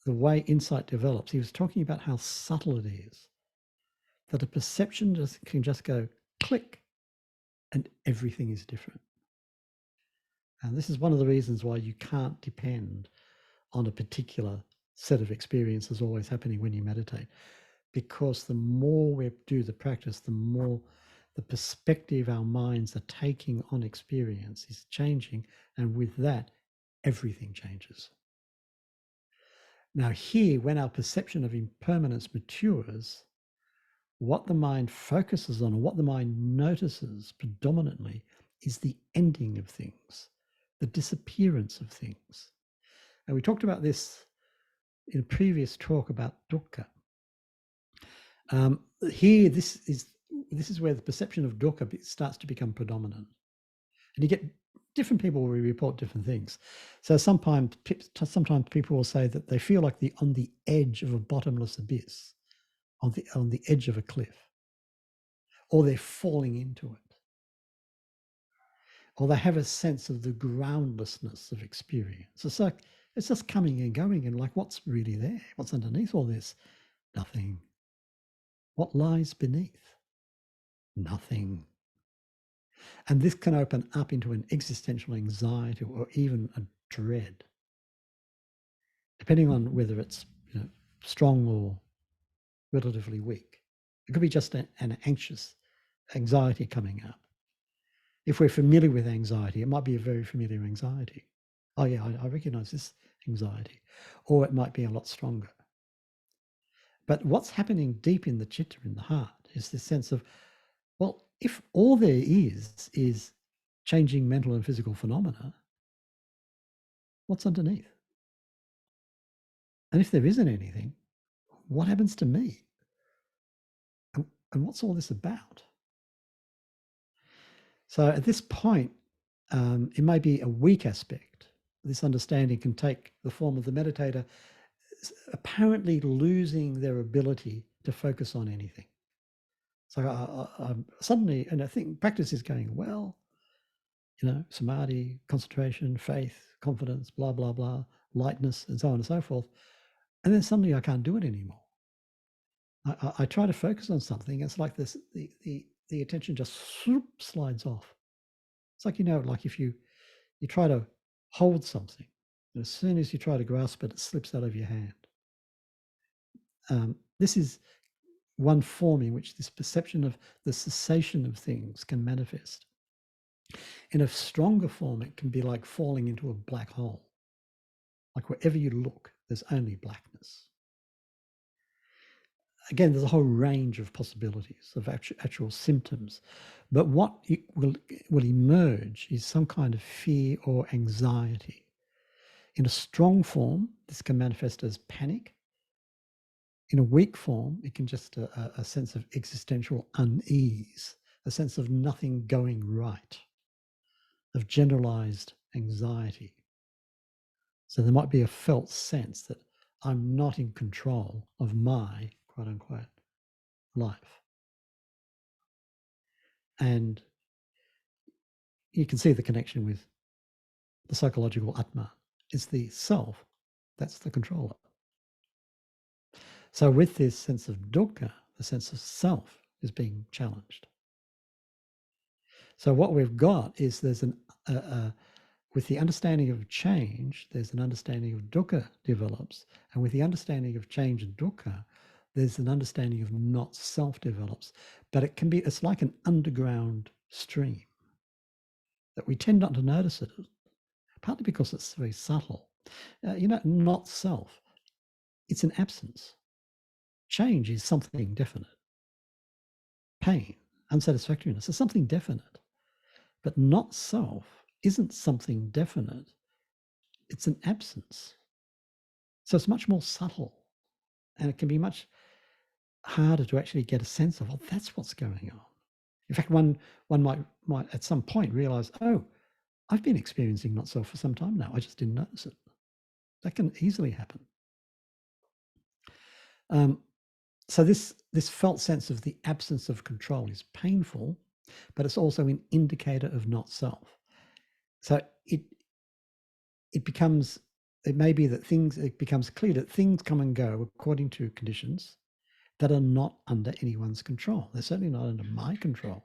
the way insight develops, he was talking about how subtle it is, that a perception can just go click and everything is different. And this is one of the reasons why you can't depend on a particular set of experiences always happening when you meditate, because the more we do the practice, the more the perspective our minds are taking on experience is changing, and with that, everything changes. Now here, when our perception of impermanence matures, what the mind focuses on, or what the mind notices predominantly, is the ending of things, the disappearance of things. And we talked about this in a previous talk about dukkha. Here, this is where the perception of dukkha starts to become predominant. And you get different people will report different things. So sometimes people will say that they feel like they're on the edge of a bottomless abyss, on the edge of a cliff, or they're falling into it, or they have a sense of the groundlessness of experience. It's like it's just coming and going, and like, what's really there? What's underneath all this? Nothing. What lies beneath? Nothing. And this can open up into an existential anxiety or even a dread, depending on whether it's strong or relatively weak. It could be just an anxious anxiety coming up. If we're familiar with anxiety, it might be a very familiar anxiety. Oh yeah, I recognize this anxiety. Or it might be a lot stronger. But what's happening deep in the chitta, in the heart, is this sense of, well, if all there is changing mental and physical phenomena, what's underneath? And if there isn't anything, what happens to me? And what's all this about? So at this point, it may be a weak aspect. This understanding can take the form of the meditator apparently losing their ability to focus on anything. So suddenly, and I think practice is going well, samadhi, concentration, faith, confidence, blah, blah, blah, lightness, and so on and so forth. And then suddenly I can't do it anymore. I try to focus on something. It's like this, the attention just slides off. It's like, like if you try to hold something, and as soon as you try to grasp it, it slips out of your hand. This is one form in which this perception of the cessation of things can manifest. In a stronger form, it can be like falling into a black hole. Like wherever you look, there's only blackness. Again, there's a whole range of possibilities of actual symptoms. But what will emerge is some kind of fear or anxiety. In a strong form, this can manifest as panic. In a weak form, it can just a sense of existential unease, a sense of nothing going right, of generalized anxiety. So there might be a felt sense that I'm not in control of my, quote unquote, life. And you can see the connection with the psychological Atman. It's the self that's the controller. So with this sense of dukkha, the sense of self is being challenged. So what we've got is there's with the understanding of change, there's an understanding of dukkha develops. And with the understanding of change and dukkha, there's an understanding of not self develops. But it's like an underground stream that we tend not to notice it, partly because it's very subtle. Not self. It's an absence. Change is something definite. Pain, unsatisfactoriness is something definite. But not self isn't something definite. It's an absence. So it's much more subtle. And it can be much harder to actually get a sense of, that's what's going on. In fact, one might at some point realize, oh, I've been experiencing not self for some time now. I just didn't notice it. That can easily happen. So this felt sense of the absence of control is painful, but it's also an indicator of not self. So it becomes clear that things come and go according to conditions that are not under anyone's control. They're certainly not under my control.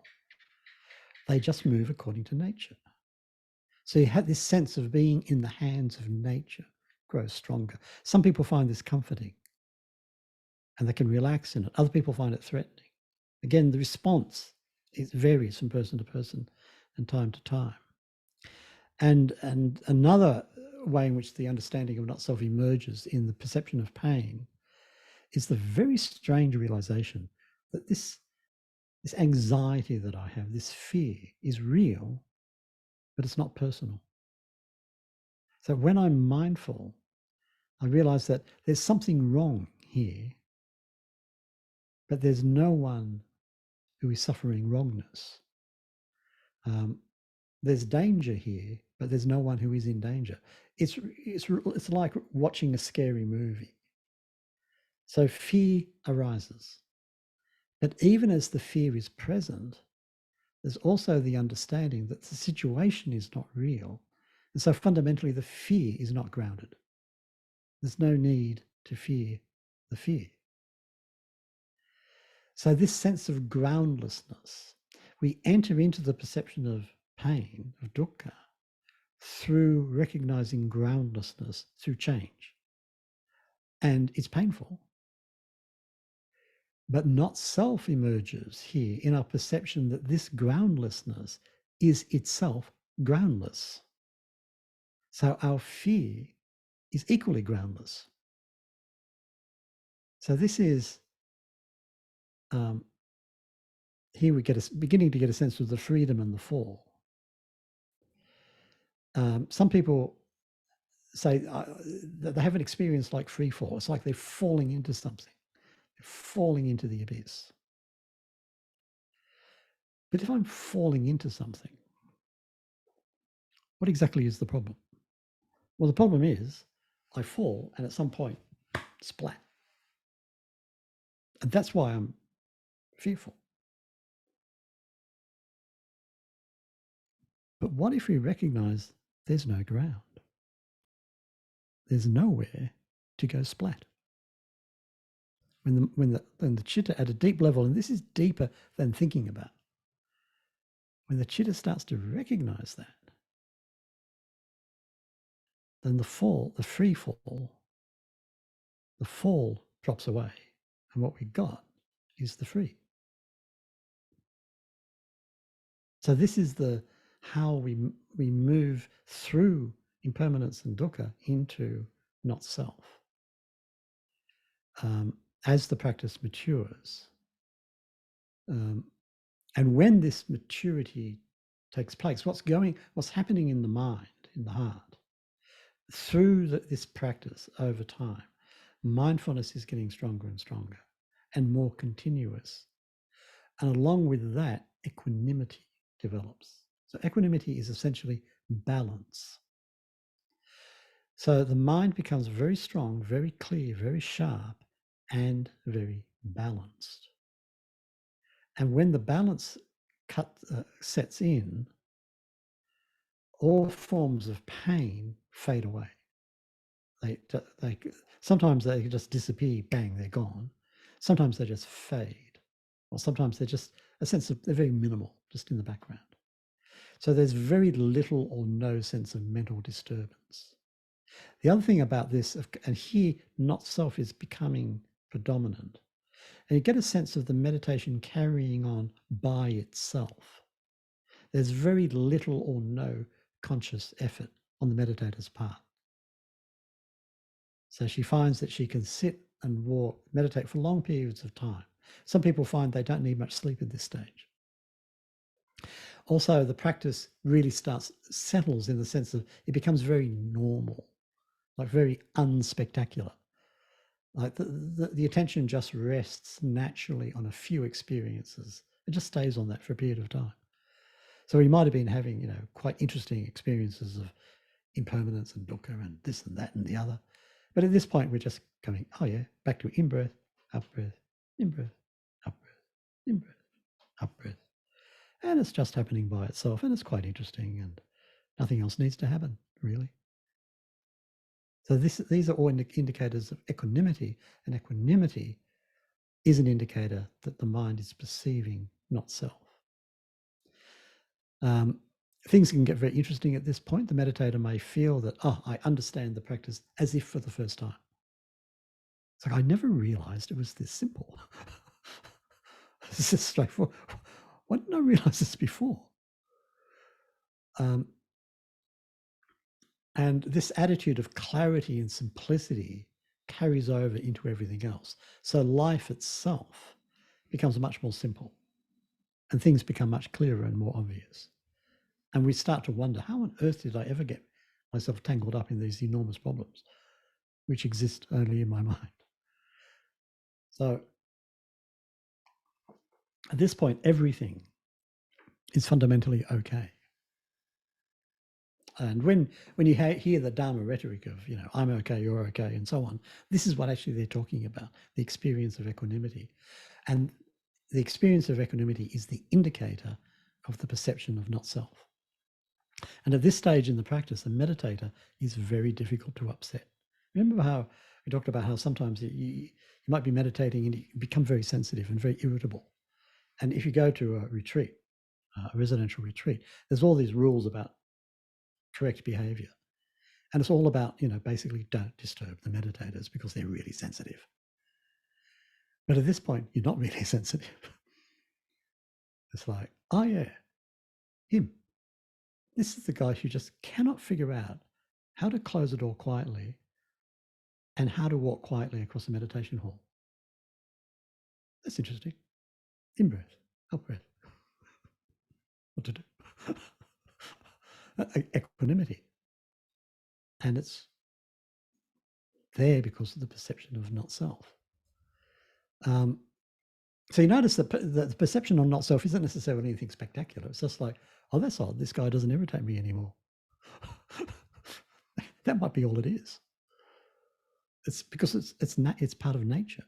They just move according to nature. So you have this sense of being in the hands of nature grows stronger. Some people find this comforting and they can relax in it. Other people find it threatening. Again, the response varies from person to person and time to time. And another way in which the understanding of not self emerges in the perception of pain is the very strange realization that this anxiety that I have, this fear, is real, but it's not personal. So when I'm mindful, I realize that there's something wrong here, but there's no one who is suffering wrongness. There's danger here, but there's no one who is in danger. It's like watching a scary movie. So fear arises. But even as the fear is present, there's also the understanding that the situation is not real. And so fundamentally, the fear is not grounded. There's no need to fear the fear. So this sense of groundlessness, we enter into the perception of pain, of dukkha, through recognizing groundlessness through change. And it's painful. But not self emerges here in our perception that this groundlessness is itself groundless. So our fear is equally groundless. So this is, here we get beginning to get a sense of the freedom and the fall. Some people say that they have an experience like free fall. It's like they're falling into something, they're falling into the abyss. But if I'm falling into something, what exactly is the problem? Well, the problem is I fall and at some point, splat. And that's why I'm fearful. But what if we recognize there's no ground? There's nowhere to go splat. When the chitta at a deep level, and this is deeper than thinking about, when the chitta starts to recognize that, then the free fall, the fall drops away. And what we got is the free. So this is how we move through impermanence and dukkha into not self. As the practice matures, and when this maturity takes place, what's happening in the mind, in the heart, through this practice over time, mindfulness is getting stronger and stronger and more continuous. And along with that, equanimity develops. So equanimity is essentially balance. So the mind becomes very strong, very clear, very sharp, and very balanced. And when the balance sets in, all forms of pain fade away. Sometimes they just disappear, bang, they're gone. Sometimes they just fade. Or sometimes they're just a sense of, they're very minimal, just in the background. So there's very little or no sense of mental disturbance. The other thing about this, and here not self is becoming predominant, and you get a sense of the meditation carrying on by itself. There's very little or no conscious effort on the meditator's part. So she finds that she can sit and walk, meditate for long periods of time. Some people find they don't need much sleep at this stage. Also, the practice really settles in the sense of it becomes very normal, like very unspectacular. Like the attention just rests naturally on a few experiences. It just stays on that for a period of time. So we might have been having, quite interesting experiences of impermanence and dukkha and this and that and the other. But at this point, we're just going, oh yeah, back to in-breath, out-breath, in-breath, out-breath, in-breath, out-breath. And it's just happening by itself, and it's quite interesting, and nothing else needs to happen, really. So these are all indicators of equanimity, and equanimity is an indicator that the mind is perceiving not self. Things can get very interesting at this point. The meditator may feel that, I understand the practice as if for the first time. It's like, I never realized it was this simple. This is straightforward. Why didn't I realize this before? And this attitude of clarity and simplicity carries over into everything else. So life itself becomes much more simple, and things become much clearer and more obvious. And we start to wonder, how on earth did I ever get myself tangled up in these enormous problems, which exist only in my mind? So at this point, everything is fundamentally okay. And when you hear the Dharma rhetoric of, I'm okay, you're okay, and so on, this is what actually they're talking about, the experience of equanimity. And the experience of equanimity is the indicator of the perception of not self. And at this stage in the practice, a meditator is very difficult to upset. Remember we talked about how sometimes you might be meditating and you become very sensitive and very irritable. And if you go to a retreat, a residential retreat, there's all these rules about correct behavior. And it's all about, basically don't disturb the meditators because they're really sensitive. But at this point, you're not really sensitive. It's like, oh yeah, him. This is the guy who just cannot figure out how to close a door quietly and how to walk quietly across a meditation hall. That's interesting. In-breath, out-breath. What to do? Equanimity. And it's there because of the perception of not self. So you notice that the perception of not self isn't necessarily anything spectacular. It's just like, oh, that's odd. This guy doesn't irritate me anymore. That might be all it is. It's because it's part of nature.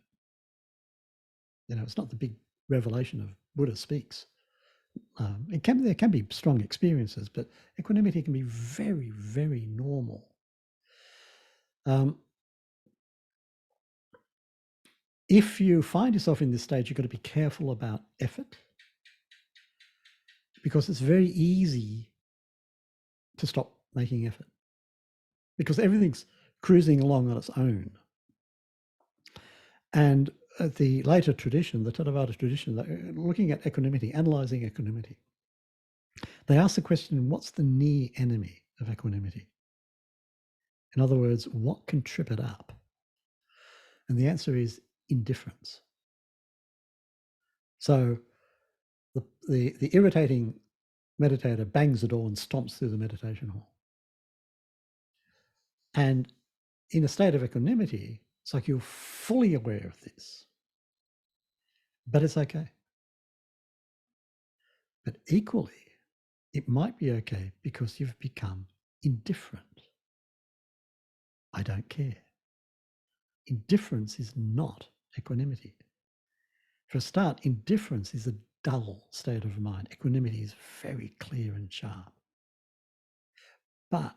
It's not the big revelation of Buddha speaks. There can be strong experiences, but equanimity can be very, very normal. If you find yourself in this stage, you've got to be careful about effort, because it's very easy to stop making effort because everything's cruising along on its own. And the later tradition, the Theravada tradition, looking at equanimity, analyzing equanimity, they ask the question, what's the near enemy of equanimity? In other words, what can trip it up? And the answer is indifference. So the irritating meditator bangs the door and stomps through the meditation hall. And in a state of equanimity, it's like you're fully aware of this, but it's okay. But equally, it might be okay because you've become indifferent. I don't care. Indifference is not equanimity. For a start, indifference is a dull state of mind. Equanimity is very clear and sharp. But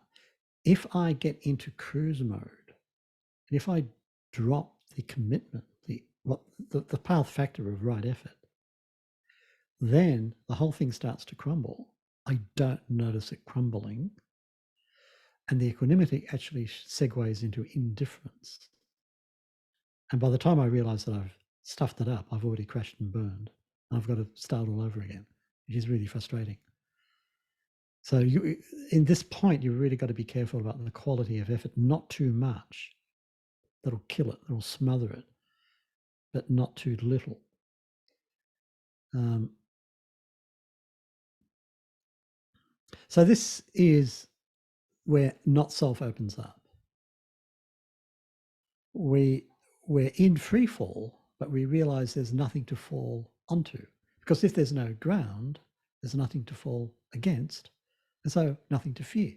if I get into cruise mode, and if I drop the commitment, the path factor of right effort, then the whole thing starts to crumble. I don't notice it crumbling. And the equanimity actually segues into indifference. And by the time I realize that I've stuffed it up, I've already crashed and burned. And I've got to start all over again, which is really frustrating. So in this point, you've really got to be careful about the quality of effort, not too much. That'll kill it, that'll smother it, but not too little. So this is where not self opens up. We're in free fall, but we realize there's nothing to fall onto. Because if there's no ground, there's nothing to fall against, and so nothing to fear.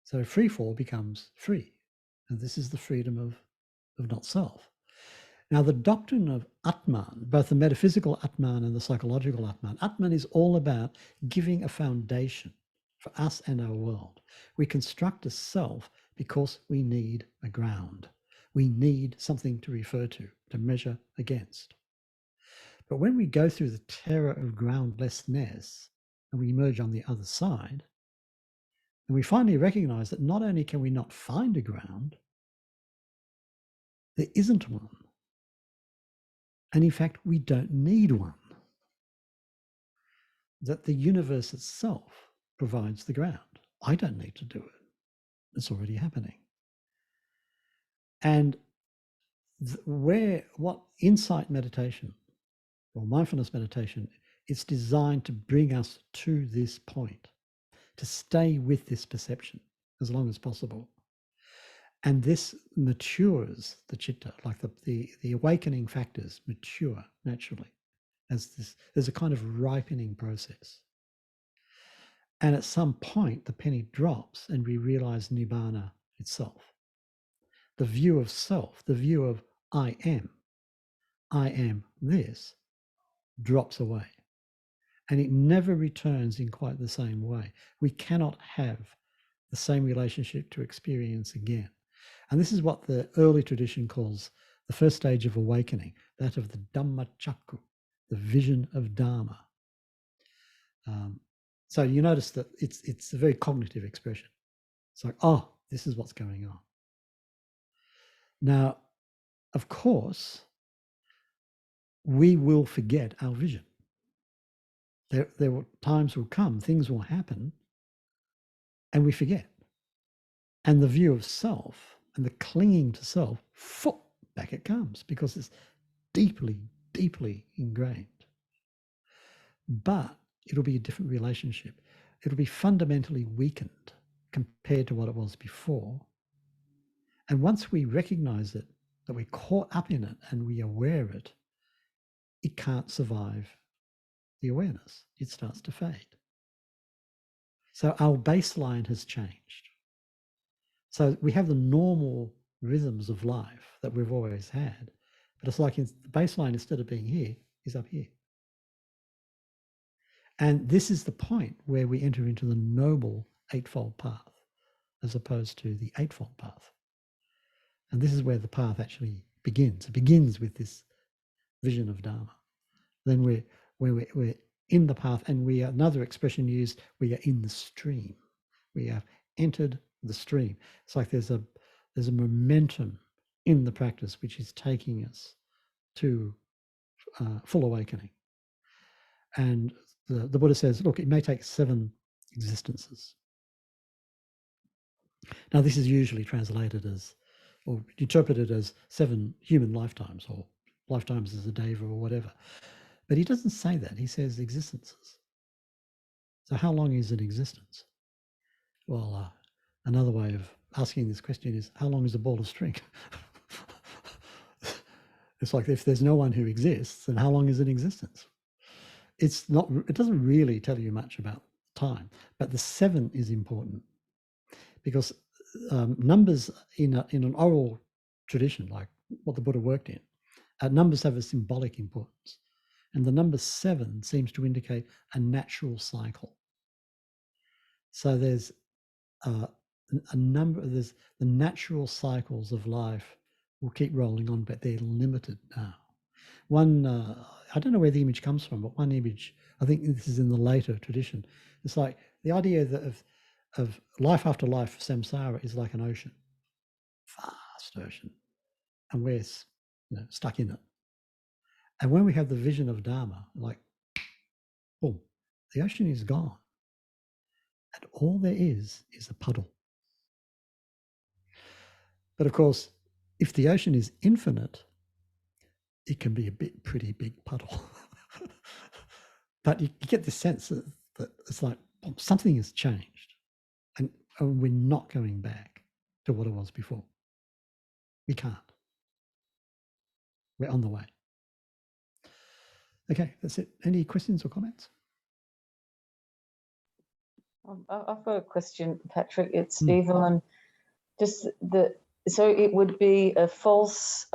So free fall becomes free. And this is the freedom of not self. Now, the doctrine of Atman, both the metaphysical Atman and the psychological Atman, Atman is all about giving a foundation for us and our world. We construct a self because we need a ground. We need something to refer to measure against. But when we go through the terror of groundlessness and we emerge on the other side, and we finally recognize that not only can we not find a ground, there isn't one. And in fact, we don't need one. That the universe itself provides the ground. I don't need to do it. It's already happening. And what insight meditation or mindfulness meditation, it's designed to bring us to this point, to stay with this perception as long as possible. And this matures the chitta, like the awakening factors mature naturally as there's a kind of ripening process. And at some point, the penny drops and we realize Nibbana itself. The view of self, the view of I am this, drops away. And it never returns in quite the same way. We cannot have the same relationship to experience again. And this is what the early tradition calls the first stage of awakening, that of the Dhamma Chakku, the vision of Dharma. So you notice that it's a very cognitive expression. It's like, oh, this is what's going on. Now, of course, we will forget our vision. Times will come, things will happen, and we forget. And the view of self and the clinging to self, back it comes, because it's deeply, deeply ingrained. But it'll be a different relationship. It'll be fundamentally weakened compared to what it was before. And once we recognize it, that we're caught up in it and we are aware of it, it can't survive the awareness. It starts to fade. So our baseline has changed. So we have the normal rhythms of life that we've always had, but it's like the baseline, instead of being here, is up here. And this is the point where we enter into the noble eightfold path, as opposed to the eightfold path. And this is where the path actually begins. It begins with this vision of Dharma. Then we're in the path, and we are, another expression used, we are in the stream. We have entered the stream. It's like there's a momentum in the practice which is taking us to full awakening. And the Buddha says, look, it may take 7 existences. Now, this is usually translated as, or interpreted as 7 human lifetimes, or lifetimes as a deva, or whatever. But he doesn't say that. He says existences. So how long is an existence? Well, another way of asking this question is, how long is a ball of string? It's like, if there's no one who exists, then how long is an existence? It's not. It doesn't really tell you much about time. But the 7 is important, because numbers in an oral tradition, like what the Buddha worked in, numbers have a symbolic importance. And the number 7 seems to indicate a natural cycle. So there's there's the natural cycles of life will keep rolling on, but they're limited now. One, I don't know where the image comes from, but one image, I think this is in the later tradition. It's like the idea that of life after life, samsara is like an ocean, vast ocean, and we're stuck in it. And when we have the vision of Dharma, like, boom, the ocean is gone. And all there is a puddle. But of course, if the ocean is infinite, it can be a pretty big puddle. But you get this sense that it's like, boom, something has changed. And we're not going back to what it was before. We can't. We're on the way. Okay, that's it. Any questions or comments? I've got a question, Patrick. It's Evelyn. Just so it would be a false